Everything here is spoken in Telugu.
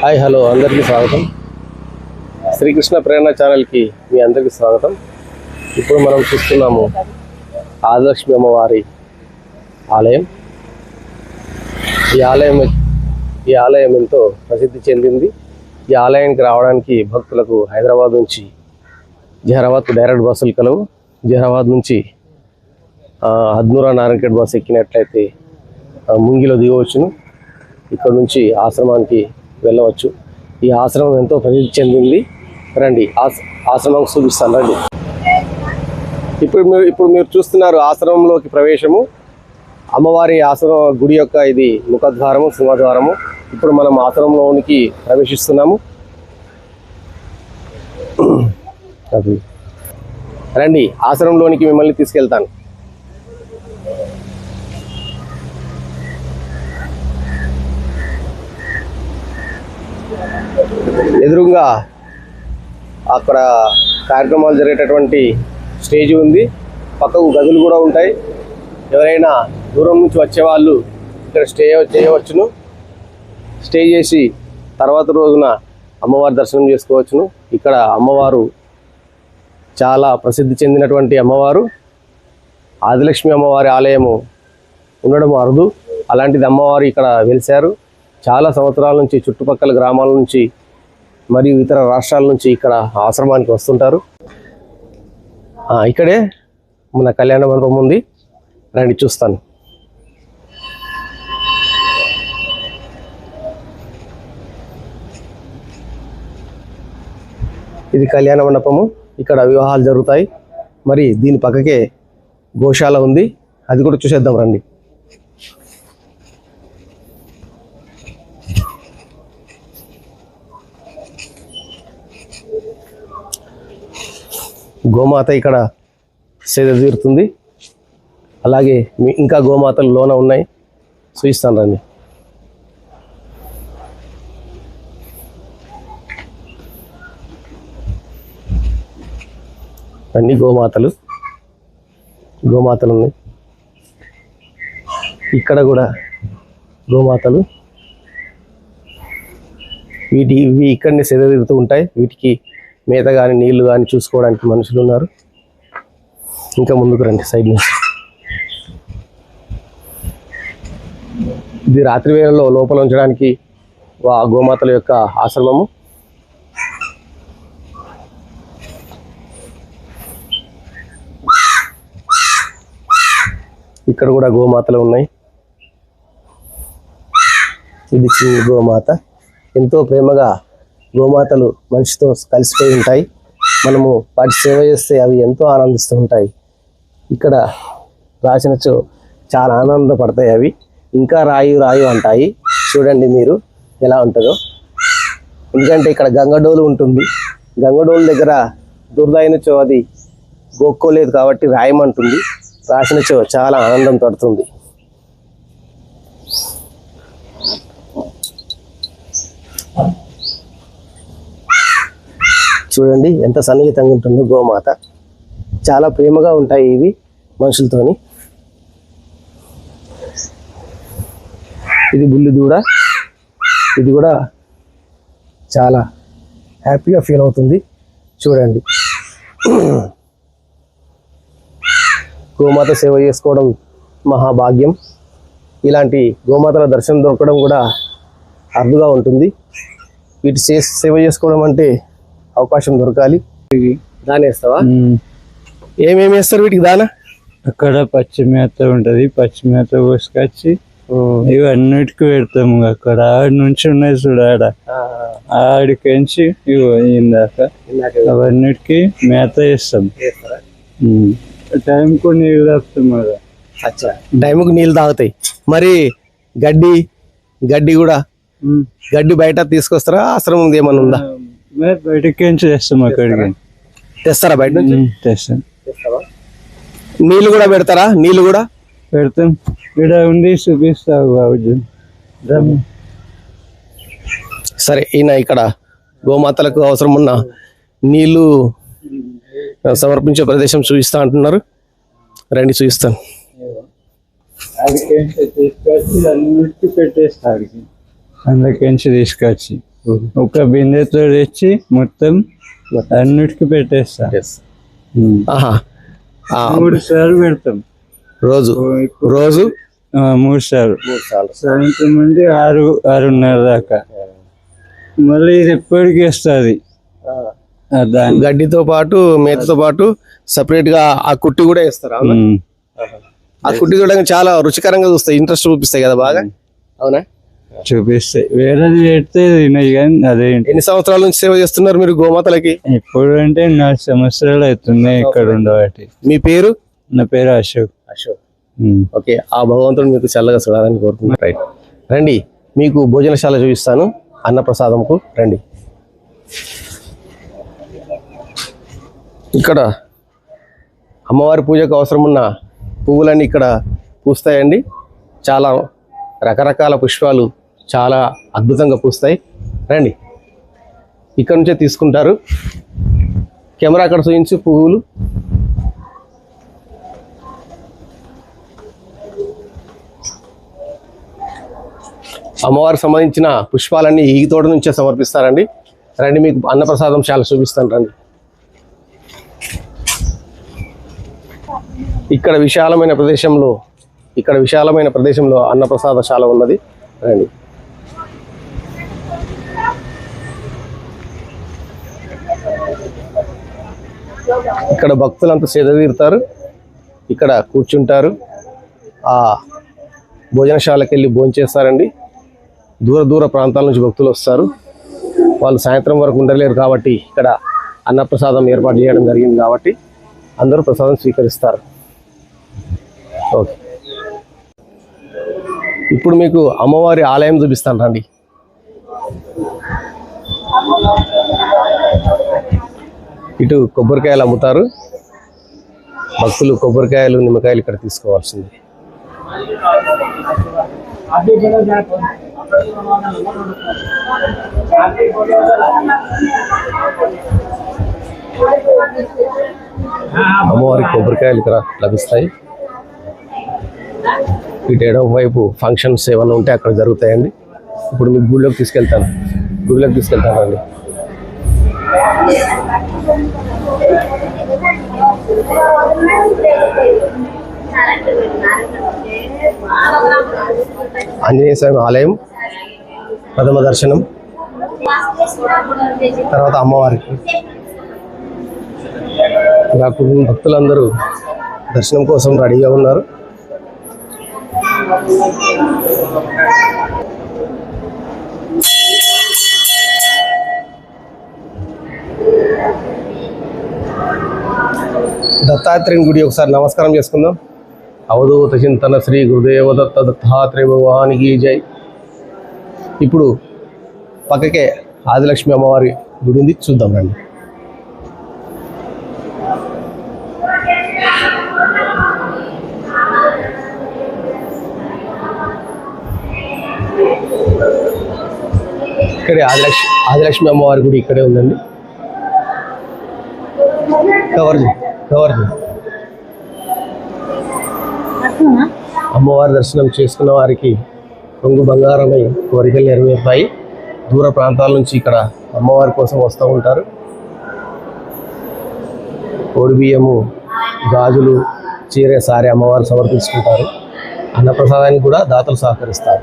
హాయ్ హలో అందరికీ స్వాగతం. శ్రీకృష్ణ ప్రేరణ ఛానల్కి మీ అందరికీ స్వాగతం. ఇప్పుడు మనం చూస్తున్నాము ఆదిలక్ష్మి అమ్మవారి ఆలయం. ఈ ఆలయం ఎంతో ప్రసిద్ధి చెందింది. ఈ ఆలయానికి రావడానికి భక్తులకు హైదరాబాద్ నుంచి జహరాబాద్కు డైరెక్ట్ బస్సులు కలవు. జహరాబాద్ నుంచి హద్నూరా నారాయణఖేడ్ బస్సు ఎక్కినట్లయితే ముంగిలో దిగవచ్చును. ఇక్కడ నుంచి ఆశ్రమానికి వెళ్ళవచ్చు. ఈ ఆశ్రమం ఎంతో ప్రసిద్ధి చెందింది. రండి ఆశ్రమం చూపిస్తాను రండి. ఇప్పుడు మీరు చూస్తున్నారు ఆశ్రమంలోకి ప్రవేశము. అమ్మవారి ఆశ్రమం గుడి యొక్క ఇది ముఖద్వారము, సింహద్వారము. ఇప్పుడు మనం ఆశ్రమంలోనికి ప్రవేశిస్తున్నాము. రండి ఆశ్రమంలోనికి మిమ్మల్ని తీసుకెళ్తాను. ఎదురుగా అక్కడ కార్యక్రమాలు జరిగేటటువంటి స్టేజ్ ఉంది. పక్కకు గదులు కూడా ఉంటాయి. ఎవరైనా దూరం నుంచి వచ్చేవాళ్ళు ఇక్కడ స్టే చేయవచ్చును. స్టే చేసి తర్వాత రోజున అమ్మవారి దర్శనం చేసుకోవచ్చును. ఇక్కడ అమ్మవారు చాలా ప్రసిద్ధి చెందినటువంటి అమ్మవారు. ఆదిలక్ష్మి అమ్మవారి ఆలయము ఉండడం అరుదు. అలాంటిది అమ్మవారు ఇక్కడ వెలిశారు. చాలా సంవత్సరాల నుంచి చుట్టుపక్కల గ్రామాల నుంచి మరియు ఇతర రాష్ట్రాల నుంచి ఇక్కడ ఆశ్రమానికి వస్తుంటారు. ఇక్కడే మన కళ్యాణ మండపం ఉంది. రండి చూస్తాను. ఇది కళ్యాణ మండపము. ఇక్కడ వివాహాలు జరుగుతాయి. మరి దీని పక్కకే గోశాల ఉంది. అది కూడా చూసేద్దాం రండి. గోమాత ఇక్కడ సేద తీరుతుంది. అలాగే ఇంకా గోమాతలు లోన ఉన్నాయి. చూపిస్తాను రండి. అన్ని గోమాతలు ఉన్నాయి. ఇక్కడ కూడా గోమాతలు. ఇవి ఇక్కడనే సేద తీరుతూ ఉంటాయి. వీటికి మేత కానీ నీళ్లు కానీ చూసుకోవడానికి మనుషులు ఉన్నారు. ఇంకా ముందుకు రండి సైడ్ నుంచి. ఇది రాత్రి వేళల్లో లోపల ఉంచడానికి గోమాతల యొక్క ఆశ్రమము. ఇక్కడ కూడా గోమాతలు ఉన్నాయి. ఇది చిన్న గోమాత. ఎంతో ప్రేమగా గోమాతలు మనిషితో కలిసిపోయి ఉంటాయి. మనము వాటి సేవ చేస్తే అవి ఎంతో ఆనందిస్తూ ఉంటాయి. ఇక్కడ రాసినచో చాలా ఆనందపడతాయి. అవి ఇంకా రాయు అంటాయి. చూడండి మీరు ఎలా ఉంటుందో. ఎందుకంటే ఇక్కడ గంగడోలు ఉంటుంది. గంగడోలు దగ్గర దుర్దైనచో అది గోక్కోలేదు కాబట్టి రాయమంటుంది. రాసినచో చాలా ఆనందం పడుతుంది. చూడండి ఎంత సన్నిహితంగా ఉంటుందో గోమాత. చాలా ప్రేమగా ఉంటాయి ఇవి మనుషులతోని. ఇది బుల్లి దూడ. ఇది కూడా చాలా హ్యాపీగా ఫీల్ అవుతుంది. చూడండి గోమాత సేవ చేసుకోవడం మహాభాగ్యం. ఇలాంటి గోమాతల దర్శనం దొరకడం కూడా అరుదుగా ఉంటుంది. వీటి సేవ చేసుకోవడం అంటే అవకాశం దొరకాలి. దాని వేస్తావా? ఏమేమి వేస్తారు వీటికి దానా? అక్కడ పచ్చి మేత ఉంటది. పచ్చి మేత కోసుకొచ్చి ఇవన్నిటికి పెడతాము. అక్కడ ఆడి నుంచి ఉన్నాయి చూడ, ఆడికించి ఇందాక అవన్నిటికి మేత వేస్తాం. టైంకు నీళ్ళు తాగుతాం కదా. అచ్చా, టైంకు నీళ్ళు తాగుతాయి. మరి గడ్డి కూడా గడ్డి బయట తీసుకొస్తారా? ఆశ్రమం ఏమన్నా ఉందా? బయటకి తెస్తాం. అక్కడికి తెస్తారా? బయట నుంచి తెస్తాం. నీళ్ళు కూడా పెడతారా? నీళ్ళు కూడా పెడతాం. ఇక్కడ ఉండి చూపిస్తావు బాబు. సరే, ఈయన ఇక్కడ గోమాతలకు అవసరం ఉన్న నీళ్లు సమర్పించే ప్రదేశం చూపిస్తా అంటున్నారు. రండి చూపిస్తాను. తీసుకొచ్చి అన్నిటికీ పెట్టేస్తా. అందులోకించి తీసుకొచ్చి ఒక బిందెతో తెచ్చి మొత్తం అన్నిటికీ పెట్టేస్తా. ఆహా. 3 సార్లు పెడతాం రోజు రోజు 3 సార్లు. సాయంత్రం నుండి 6:30 దాకా. మళ్ళీ ఇది ఎప్పటికీ వస్తుంది. దాని గడ్డితో పాటు మేతతో పాటు సపరేట్ గా ఆ కుట్టి కూడా వేస్తారు. ఆ కుట్టి చూడడానికి చాలా రుచికరంగా చూస్తాయి, ఇంట్రెస్ట్ చూపిస్తాయి కదా బాగా. అవునా? చూపిస్తాయి. వేరేది పెడితే తినయి కానీ అదే. ఎన్ని సంవత్సరాల నుంచి సేవ చేస్తున్నారు మీరు గోమాతలకి? ఇప్పుడు అంటే 4 సంవత్సరాలు అవుతున్నాయి ఇక్కడ ఉండబట్టి. మీ పేరు? నా పేరు అశోక్. అశోక్. ఓకే. ఆ భగవంతుడు మీకు చల్లగా చూడాలని కోరుకుంటున్నాను. రైట్, రండి, మీకు భోజనశాల చూపిస్తాను. అన్నప్రసాదంకు రండి. ఇక్కడ అమ్మవారి పూజకు అవసరం ఉన్న పువ్వులన్నీ ఇక్కడ పూస్తాయండి. చాలా రకరకాల పుష్పాలు చాలా అద్భుతంగా పూస్తాయి. రండి, ఇక్కడ నుంచే తీసుకుంటారు. కెమెరా అక్కడ చూపించు పువ్వులు. అమ్మవారికి సంబంధించిన పుష్పాలన్నీ ఈ తోట నుంచే సమర్పిస్తారండి. రండి, మీకు అన్నప్రసాదం చాలా చూపిస్తాను. రండి. ఇక్కడ విశాలమైన ప్రదేశంలో అన్నప్రసాదశాల ఉన్నది. రండి. ఇక్కడ భక్తులంతా సేద తీరుతారు, ఇక్కడ కూర్చుంటారు. ఆ భోజనశాలకి వెళ్ళి భోంచేస్తారండి. దూర ప్రాంతాల నుంచి భక్తులు వస్తారు. వాళ్ళు సాయంత్రం వరకు ఉండలేరు కాబట్టి ఇక్కడ అన్నప్రసాదం ఏర్పాటు చేయడం జరిగింది కాబట్టి అందరూ ప్రసాదం స్వీకరిస్తారు. ఓకే, ఇప్పుడు మీకు అమ్మవారి ఆలయం చూపిస్తాను. రండి. ఇటు కొబ్బరికాయలు అమ్ముతారు. భక్తులు కొబ్బరికాయలు, నిమ్మకాయలు ఇక్కడ తీసుకోవాల్సింది. అమ్మవారికి కొబ్బరికాయలు ఇక్కడ లభిస్తాయి. ఇటు ఎడమ వైపు ఫంక్షన్స్ ఏమైనా ఉంటే అక్కడ జరుగుతాయండి. ఇప్పుడు మీకు గుడిలోకి తీసుకెళ్తాను అండి. ఆంజనేయ స్వామి ఆలయం ప్రథమ దర్శనం, తర్వాత అమ్మవారికి. నాకు భక్తులందరూ దర్శనం కోసం రెడీగా ఉన్నారు. దత్తాత్రేయుని గుడి ఒకసారి నమస్కారం చేసుకుందాం. అవధూత చింతన శ్రీ గురుదేవ దత్త దత్తాత్రేయ భగవానికి జై. ఇప్పుడు పక్కకే ఆదిలక్ష్మి అమ్మవారి గుడి ఉంది, చూద్దాం రండి. ఇక్కడే ఆదిలక్ష్మి అమ్మవారి గుడి ఇక్కడే ఉందండి. కవర్ అమ్మవారి దర్శనం చేసుకున్న వారికి కొంగు బంగారమై కోరికలు నెరవేరుతాయి. దూర ప్రాంతాల నుంచి ఇక్కడ అమ్మవారి కోసం వస్తూ ఉంటారు. కోడి బియ్యము, గాజులు, చీర, సారీ అమ్మవారు సమర్పించుకుంటారు. అన్నప్రసాదానికి కూడా దాతలు సహకరిస్తారు.